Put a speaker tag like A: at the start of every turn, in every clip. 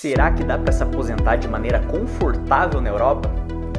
A: Será que dá para se aposentar de maneira confortável na Europa?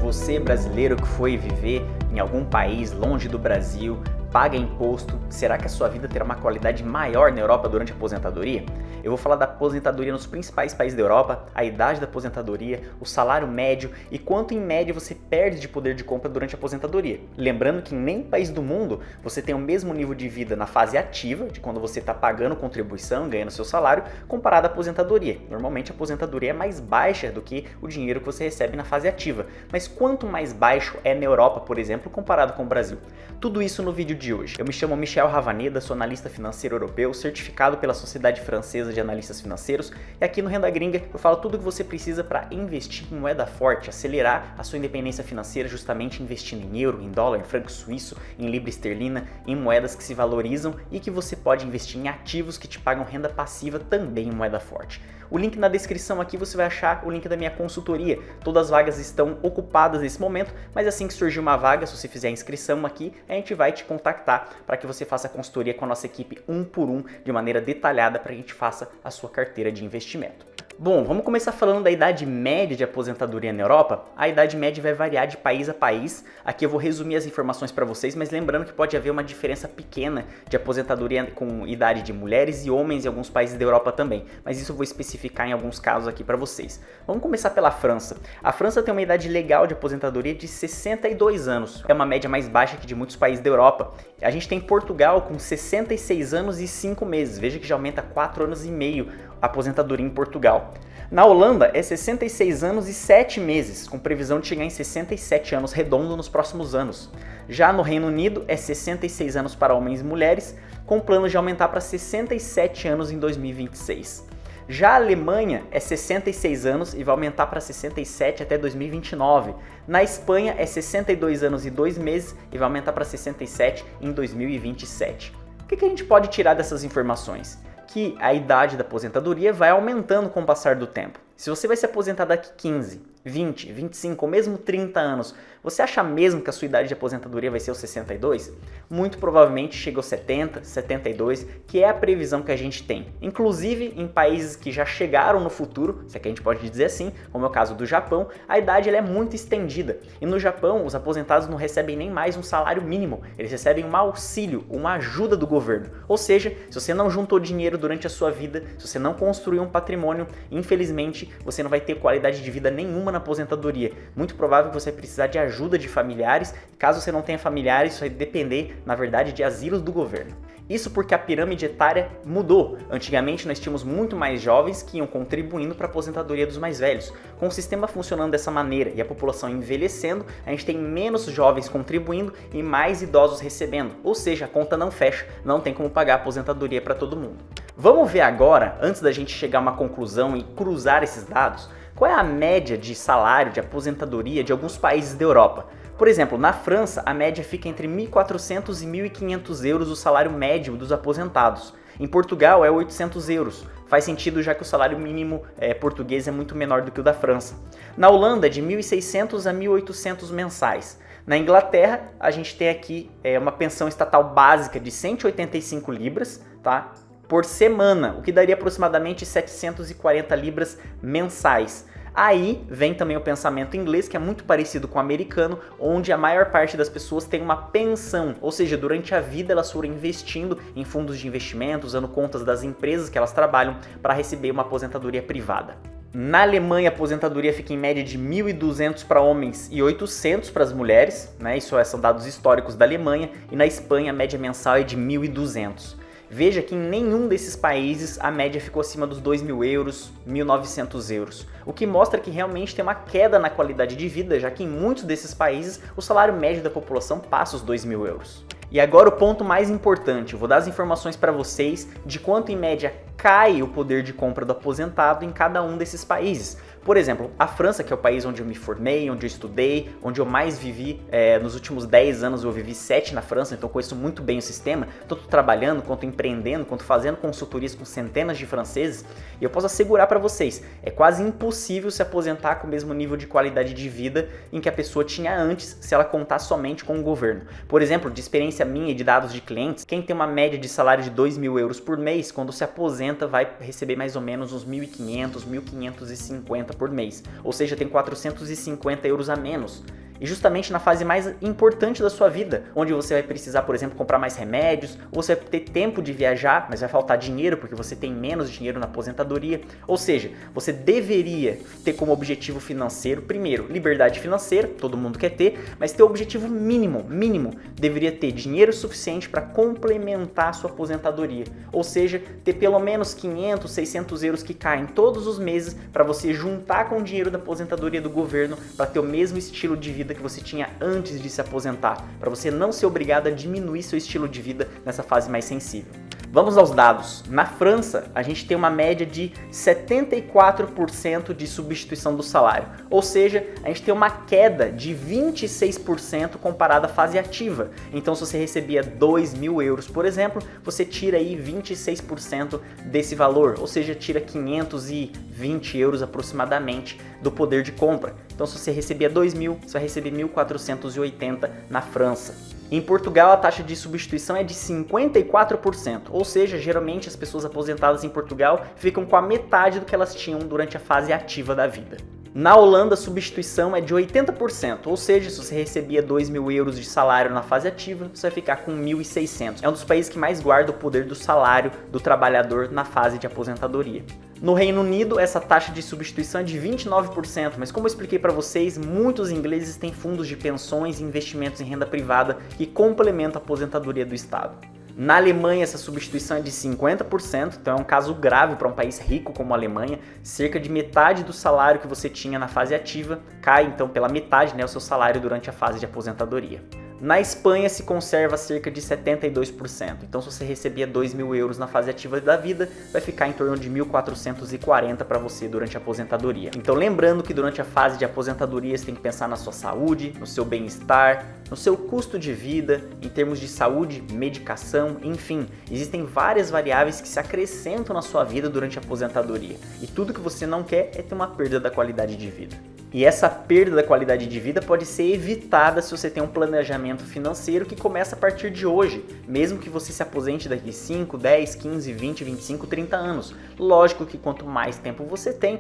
A: Você, brasileiro que foi viver em algum país longe do Brasil, paga imposto, será que a sua vida terá uma qualidade maior na Europa durante a aposentadoria? Eu vou falar da aposentadoria nos principais países da Europa, a idade da aposentadoria, o salário médio e quanto em média você perde de poder de compra durante a aposentadoria. Lembrando que em nenhum país do mundo você tem o mesmo nível de vida na fase ativa, de quando você está pagando contribuição, ganhando seu salário, comparado à aposentadoria. Normalmente a aposentadoria é mais baixa do que o dinheiro que você recebe na fase ativa. Mas quanto mais baixo é na Europa, por exemplo, comparado com o Brasil? Tudo isso no vídeo de hoje. Eu me chamo Michel Ravaneda, sou analista financeiro europeu, certificado pela Sociedade Francesa de Analistas Financeiros, e aqui no Renda Gringa eu falo tudo o que você precisa para investir em moeda forte, acelerar a sua independência financeira justamente investindo em euro, em dólar, em franco suíço, em libra esterlina, em moedas que se valorizam e que você pode investir em ativos que te pagam renda passiva também em moeda forte. O link na descrição aqui você vai achar o link da minha consultoria. Todas as vagas estão ocupadas nesse momento, mas assim que surgir uma vaga, se você fizer a inscrição aqui, a gente vai te contactar para que você faça a consultoria com a nossa equipe um por um, de maneira detalhada, para que a gente faça a sua carteira de investimento. Bom, vamos começar falando da idade média de aposentadoria na Europa. A idade média vai variar de país a país. Aqui eu vou resumir as informações para vocês, mas lembrando que pode haver uma diferença pequena de aposentadoria com idade de mulheres e homens em alguns países da Europa também. Mas isso eu vou especificar em alguns casos aqui para vocês. Vamos começar pela França. A França tem uma idade legal de aposentadoria de 62 anos. É uma média mais baixa que de muitos países da Europa. A gente tem Portugal com 66 anos e 5 meses. Veja que já aumenta 4 anos e meio a aposentadoria em Portugal. Na Holanda é 66 anos e 7 meses, com previsão de chegar em 67 anos redondo nos próximos anos. Já no Reino Unido é 66 anos para homens e mulheres, com plano de aumentar para 67 anos em 2026. Já a Alemanha é 66 anos e vai aumentar para 67 até 2029. Na Espanha é 62 anos e 2 meses e vai aumentar para 67 em 2027. O que a gente pode tirar dessas informações? Que a idade da aposentadoria vai aumentando com o passar do tempo. Se você vai se aposentar daqui 15, 20, 25 ou mesmo 30 anos, você acha mesmo que a sua idade de aposentadoria vai ser os 62? Muito provavelmente chega aos 70, 72, que é a previsão que a gente tem. Inclusive em países que já chegaram no futuro, se é que a gente pode dizer assim, como é o caso do Japão, a idade ela é muito estendida. E no Japão, os aposentados não recebem nem mais um salário mínimo, eles recebem um auxílio, uma ajuda do governo. Ou seja, se você não juntou dinheiro durante a sua vida, se você não construiu um patrimônio, infelizmente você não vai ter qualidade de vida nenhuma na aposentadoria. Muito provável que você vai precisar de ajuda de familiares. Caso você não tenha familiares, isso vai depender, na verdade, de asilos do governo. Isso porque a pirâmide etária mudou. Antigamente nós tínhamos muito mais jovens que iam contribuindo para a aposentadoria dos mais velhos. Com o sistema funcionando dessa maneira e a população envelhecendo, a gente tem menos jovens contribuindo e mais idosos recebendo. Ou seja, a conta não fecha, não tem como pagar a aposentadoria para todo mundo. Vamos ver agora, antes da gente chegar a uma conclusão e cruzar esses dados, qual é a média de salário de aposentadoria de alguns países da Europa. Por exemplo, na França, a média fica entre 1.400 e 1.500 euros o salário médio dos aposentados. Em Portugal é 800 euros. Faz sentido já que o salário mínimo português é muito menor do que o da França. Na Holanda é de 1.600 a 1.800 mensais. Na Inglaterra, a gente tem aqui uma pensão estatal básica de 185 libras, tá? Por semana, o que daria aproximadamente 740 libras mensais. Aí vem também o pensamento inglês, que é muito parecido com o americano, onde a maior parte das pessoas tem uma pensão, ou seja, durante a vida elas foram investindo em fundos de investimento, usando contas das empresas que elas trabalham para receber uma aposentadoria privada. Na Alemanha, a aposentadoria fica em média de 1.200 para homens e 800 para as mulheres, né? Isso são dados históricos da Alemanha, e na Espanha a média mensal é de 1.200. Veja que em nenhum desses países a média ficou acima dos 2.000 euros, 1.900 euros, o que mostra que realmente tem uma queda na qualidade de vida, já que em muitos desses países o salário médio da população passa os 2.000 euros. E agora o ponto mais importante, eu vou dar as informações para vocês de quanto em média cai o poder de compra do aposentado em cada um desses países. Por exemplo, a França, que é o país onde eu me formei, onde eu estudei, onde eu mais vivi, nos últimos 10 anos eu vivi 7 na França, então conheço muito bem o sistema, tanto trabalhando, quanto empreendendo, quanto fazendo consultorias com centenas de franceses, e eu posso assegurar para vocês, é quase impossível se aposentar com o mesmo nível de qualidade de vida em que a pessoa tinha antes, se ela contar somente com o governo. Por exemplo, de experiência minha e de dados de clientes, quem tem uma média de salário de 2.000 euros por mês, quando se aposenta, aposenta vai receber mais ou menos uns 1.500, 1.550 por mês, ou seja, tem 450 euros a menos. E justamente na fase mais importante da sua vida, onde você vai precisar, por exemplo, comprar mais remédios, ou você vai ter tempo de viajar, mas vai faltar dinheiro porque você tem menos dinheiro na aposentadoria. Ou seja, você deveria ter como objetivo financeiro, primeiro, liberdade financeira, todo mundo quer ter, mas ter o objetivo mínimo, deveria ter dinheiro suficiente para complementar a sua aposentadoria. Ou seja, ter pelo menos 500, 600 euros que caem todos os meses para você juntar com o dinheiro da aposentadoria do governo para ter o mesmo estilo de vida que você tinha antes de se aposentar, para você não ser obrigado a diminuir seu estilo de vida nessa fase mais sensível. Vamos aos dados. Na França, a gente tem uma média de 74% de substituição do salário, ou seja, a gente tem uma queda de 26% comparada à fase ativa. Então, se você recebia 2.000 euros, por exemplo, você tira aí 26% desse valor, ou seja, tira 520 euros aproximadamente do poder de compra. Então, se você recebia 2.000, você vai receber 1.480 na França. Em Portugal, a taxa de substituição é de 54%, ou seja, geralmente as pessoas aposentadas em Portugal ficam com a metade do que elas tinham durante a fase ativa da vida. Na Holanda, a substituição é de 80%, ou seja, se você recebia 2.000 euros de salário na fase ativa, você vai ficar com 1.600. É um dos países que mais guarda o poder do salário do trabalhador na fase de aposentadoria. No Reino Unido, essa taxa de substituição é de 29%, mas como eu expliquei para vocês, muitos ingleses têm fundos de pensões e investimentos em renda privada que complementam a aposentadoria do Estado. Na Alemanha, essa substituição é de 50%, então é um caso grave para um país rico como a Alemanha. Cerca de metade do salário que você tinha na fase ativa cai então pela metade, o seu salário durante a fase de aposentadoria. Na Espanha se conserva cerca de 72%, então se você recebia 2.000 euros na fase ativa da vida, vai ficar em torno de 1.440 para você durante a aposentadoria. Então lembrando que durante a fase de aposentadoria você tem que pensar na sua saúde, no seu bem-estar, no seu custo de vida, em termos de saúde, medicação, enfim, existem várias variáveis que se acrescentam na sua vida durante a aposentadoria. E tudo que você não quer é ter uma perda da qualidade de vida. E essa perda da qualidade de vida pode ser evitada se você tem um planejamento financeiro que começa a partir de hoje, mesmo que você se aposente daqui 5, 10, 15, 20, 25, 30 anos. Lógico que quanto mais tempo você tem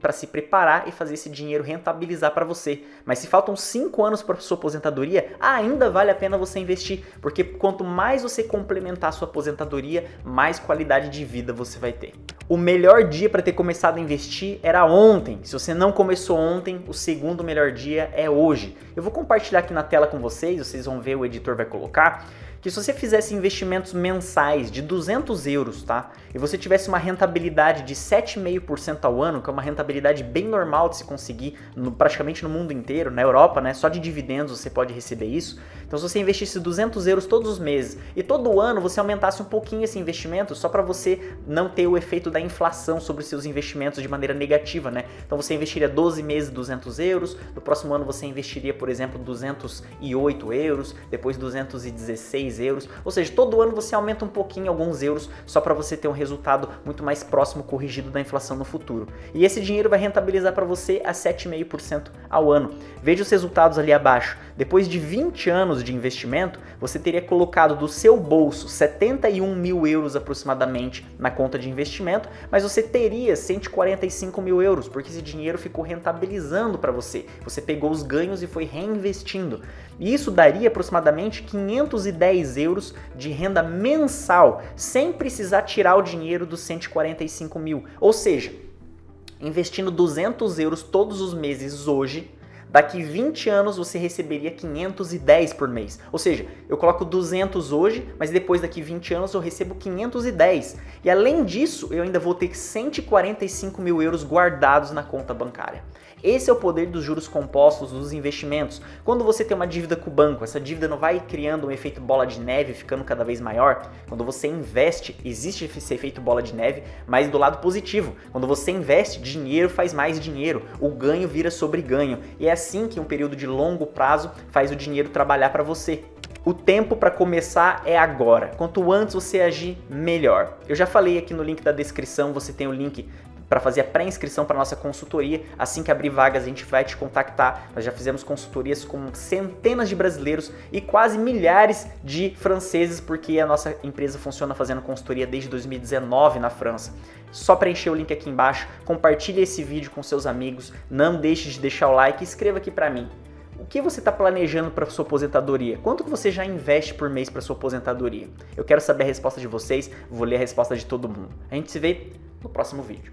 A: para se preparar e fazer esse dinheiro rentabilizar para você. Mas se faltam 5 anos para sua aposentadoria, ainda vale a pena você investir, porque quanto mais você complementar a sua aposentadoria, mais qualidade de vida você vai ter. O melhor dia para ter começado a investir era ontem. Se você não começou ontem, o segundo melhor dia é hoje. Eu vou compartilhar aqui na tela com vocês vão ver, o editor vai colocar, que se você fizesse investimentos mensais de 200 euros, tá? E você tivesse uma rentabilidade de 7,5% ao ano, que é uma rentabilidade bem normal de se conseguir praticamente no mundo inteiro, na Europa, só de dividendos você pode receber isso. Então se você investisse 200 euros todos os meses e todo ano você aumentasse um pouquinho esse investimento, só para você não ter o efeito da inflação sobre os seus investimentos de maneira negativa, Então você investiria 12 meses 200 euros, no próximo ano você investiria, por exemplo, 208 euros, depois 216 euros, ou seja, todo ano você aumenta um pouquinho, alguns euros, só para você ter um resultado muito mais próximo, corrigido da inflação no futuro. E esse dinheiro vai rentabilizar para você a 7,5% ao ano. Veja os resultados ali abaixo. Depois de 20 anos de investimento, você teria colocado do seu bolso 71.000 euros aproximadamente na conta de investimento, mas você teria 145.000 euros, porque esse dinheiro ficou rentabilizando para você. Você pegou os ganhos e foi reinvestindo. E isso daria aproximadamente 510 euros de renda mensal, sem precisar tirar o dinheiro dos 145.000. Ou seja, investindo 200 euros todos os meses hoje, daqui 20 anos você receberia 510 por mês. Ou seja, eu coloco 200 hoje, mas depois daqui 20 anos eu recebo 510. E além disso, eu ainda vou ter 145.000 euros guardados na conta bancária. Esse é o poder dos juros compostos, dos investimentos. Quando você tem uma dívida com o banco, essa dívida não vai criando um efeito bola de neve, ficando cada vez maior. Quando você investe, existe esse efeito bola de neve, mas do lado positivo. Quando você investe, dinheiro faz mais dinheiro, o ganho vira sobre ganho. E é assim que um período de longo prazo faz o dinheiro trabalhar para você. O tempo para começar é agora. Quanto antes você agir, melhor. Eu já falei aqui no link da descrição, você tem o link para fazer a pré-inscrição para nossa consultoria. Assim que abrir vagas, a gente vai te contactar. Nós já fizemos consultorias com centenas de brasileiros e quase milhares de franceses, porque a nossa empresa funciona fazendo consultoria desde 2019 na França. Só preencher o link aqui embaixo, compartilhe esse vídeo com seus amigos, não deixe de deixar o like e escreva aqui para mim. O que você está planejando para sua aposentadoria? Quanto que você já investe por mês para sua aposentadoria? Eu quero saber a resposta de vocês, vou ler a resposta de todo mundo. A gente se vê no próximo vídeo.